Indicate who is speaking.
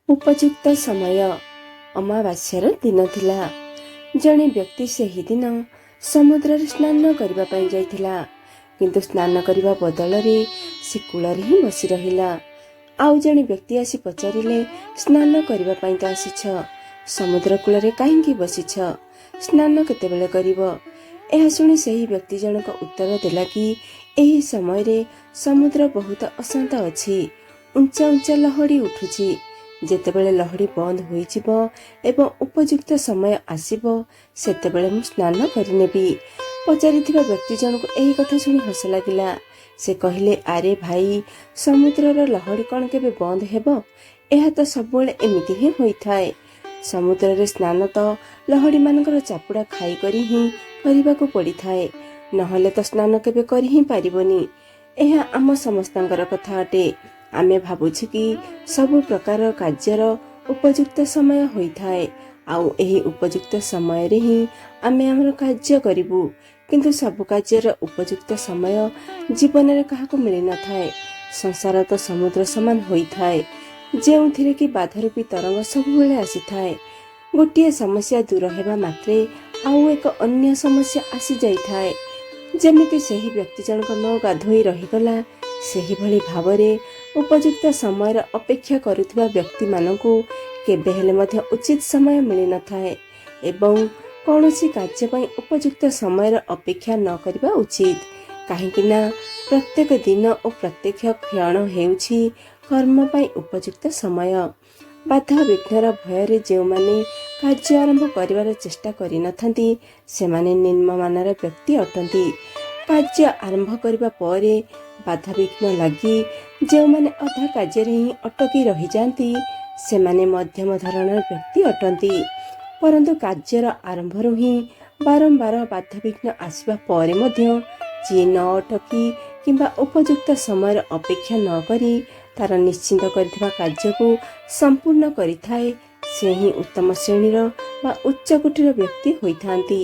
Speaker 1: ଉପଯୁକ୍ତ ସମୟ। ଅମାବାସ୍ୟାର ଦିନ ଥିଲା। ଜଣେ ବ୍ୟକ୍ତି ସେହି ଦିନ ସମୁଦ୍ରରେ ସ୍ନାନ କରିବା ପାଇଁ ଯାଇଥିଲା, କିନ୍ତୁ ସ୍ନାନ କରିବା ବଦଳରେ ସେ କୂଳରେ ହିଁ ବସି ରହିଲା। ଆଉ ଜଣେ ବ୍ୟକ୍ତି ଆସି ପଚାରିଲେ, ସ୍ନାନ କରିବା ପାଇଁ ତ ଆସିଛ, ସମୁଦ୍ର କୂଳରେ କାହିଁକି ବସିଛ? ସ୍ନାନ କେତେବେଳେ କରିବ? ଏହା ଶୁଣି ସେହି ବ୍ୟକ୍ତି ଜଣକ ଉତ୍ତର ଦେଲା କି ଏହି ସମୟରେ ସମୁଦ୍ର ବହୁତ ଅଶାନ୍ତ ଅଛି, ଉଞ୍ଚା ଉଞ୍ଚା ଲହଡ଼ି ଉଠୁଛି। ଯେତେବେଳେ ଲହଡ଼ି ବନ୍ଦ ହୋଇଯିବ ଏବଂ ଉପଯୁକ୍ତ ସମୟ ଆସିବ, ସେତେବେଳେ ମୁଁ ସ୍ନାନ କରିନେବି। ପଚାରିଥିବା ବ୍ୟକ୍ତି ଜଣକୁ ଏହି କଥା ଶୁଣି ହସ ଲାଗିଲା। ସେ କହିଲେ, ଆରେ ଭାଇ, ସମୁଦ୍ରର ଲହଡ଼ି କ'ଣ କେବେ ବନ୍ଦ ହେବ? ଏହା ତ ସବୁବେଳେ ଏମିତି ହିଁ ହୋଇଥାଏ। ସମୁଦ୍ରରେ ସ୍ନାନ ତ ଲହଡ଼ିମାନଙ୍କର ଚାପୁଡ଼ା ଖାଇକରି ହିଁ କରିବାକୁ ପଡ଼ିଥାଏ, ନହେଲେ ତ ସ୍ନାନ କେବେ କରି ହିଁ ପାରିବନି। ଏହା ଆମ ସମସ୍ତଙ୍କର କଥା ଅଟେ। ଆମେ ଭାବୁଛୁ କି ସବୁ ପ୍ରକାର କାର୍ଯ୍ୟର ଉପଯୁକ୍ତ ସମୟ ହୋଇଥାଏ, ଆଉ ଏହି ଉପଯୁକ୍ତ ସମୟରେ ହିଁ ଆମେ ଆମର କାର୍ଯ୍ୟ କରିବୁ। କିନ୍ତୁ ସବୁ କାର୍ଯ୍ୟର ଉପଯୁକ୍ତ ସମୟ ଜୀବନରେ କାହାକୁ ମିଳିନଥାଏ। ସଂସାର ତ ସମୁଦ୍ର ସମାନ ହୋଇଥାଏ, ଯେଉଁଥିରେ କି ବାଧାରୂପୀ ତରଙ୍ଗ ସବୁବେଳେ ଆସିଥାଏ। ଗୋଟିଏ ସମସ୍ୟା ଦୂର ହେବା ମାତ୍ରେ ଆଉ ଏକ ଅନ୍ୟ ସମସ୍ୟା ଆସିଯାଇଥାଏ। ଯେମିତି ସେହି ବ୍ୟକ୍ତି ଜଣକ ନ ଗାଧୋଇ ରହିଗଲା, ସେହିଭଳି ଭାବରେ ଉପଯୁକ୍ତ ସମୟର ଅପେକ୍ଷା କରୁଥିବା ବ୍ୟକ୍ତିମାନଙ୍କୁ କେବେ ହେଲେ ମଧ୍ୟ ଉଚିତ ସମୟ ମିଳିନଥାଏ ଏବଂ କୌଣସି କାର୍ଯ୍ୟ ପାଇଁ ଉପଯୁକ୍ତ ସମୟର ଅପେକ୍ଷା ନ କରିବା ଉଚିତ। କାହିଁକି ନା ପ୍ରତ୍ୟେକ ଦିନ ଓ ପ୍ରତ୍ୟେକ କ୍ଷଣ ହେଉଛି କର୍ମ ପାଇଁ ଉପଯୁକ୍ତ ସମୟ। ବାଧା ବିଘ୍ନର ଭୟରେ ଯେଉଁମାନେ କାର୍ଯ୍ୟ ଆରମ୍ଭ କରିବାର ଚେଷ୍ଟା କରିନଥାନ୍ତି, ସେମାନେ ନିମ୍ନମାନର ବ୍ୟକ୍ତି ଅଟନ୍ତି। କାର୍ଯ୍ୟ ଆରମ୍ଭ କରିବା ପରେ ବାଧାବିଘ୍ନ ଲାଗି ଯେଉଁମାନେ ଅଧା କାର୍ଯ୍ୟରେ ହିଁ ଅଟକି ରହିଯାଆନ୍ତି, ସେମାନେ ମଧ୍ୟମ ଧରଣର ବ୍ୟକ୍ତି ଅଟନ୍ତି। ପରନ୍ତୁ କାର୍ଯ୍ୟର ଆରମ୍ଭରୁ ହିଁ ବାରମ୍ବାର ବାଧାବିଘ୍ନ ଆସିବା ପରେ ମଧ୍ୟ ଯିଏ ନ ଅଟକି କିମ୍ବା ଉପଯୁକ୍ତ ସମୟର ଅପେକ୍ଷା ନ କରି ତାର ନିଶ୍ଚିନ୍ତ କରିଥିବା କାର୍ଯ୍ୟକୁ ସମ୍ପୂର୍ଣ୍ଣ କରିଥାଏ, ସେ ହିଁ ଉତ୍ତମ ଶ୍ରେଣୀର ବା ଉଚ୍ଚକୋଟୀର ବ୍ୟକ୍ତି ହୋଇଥାନ୍ତି।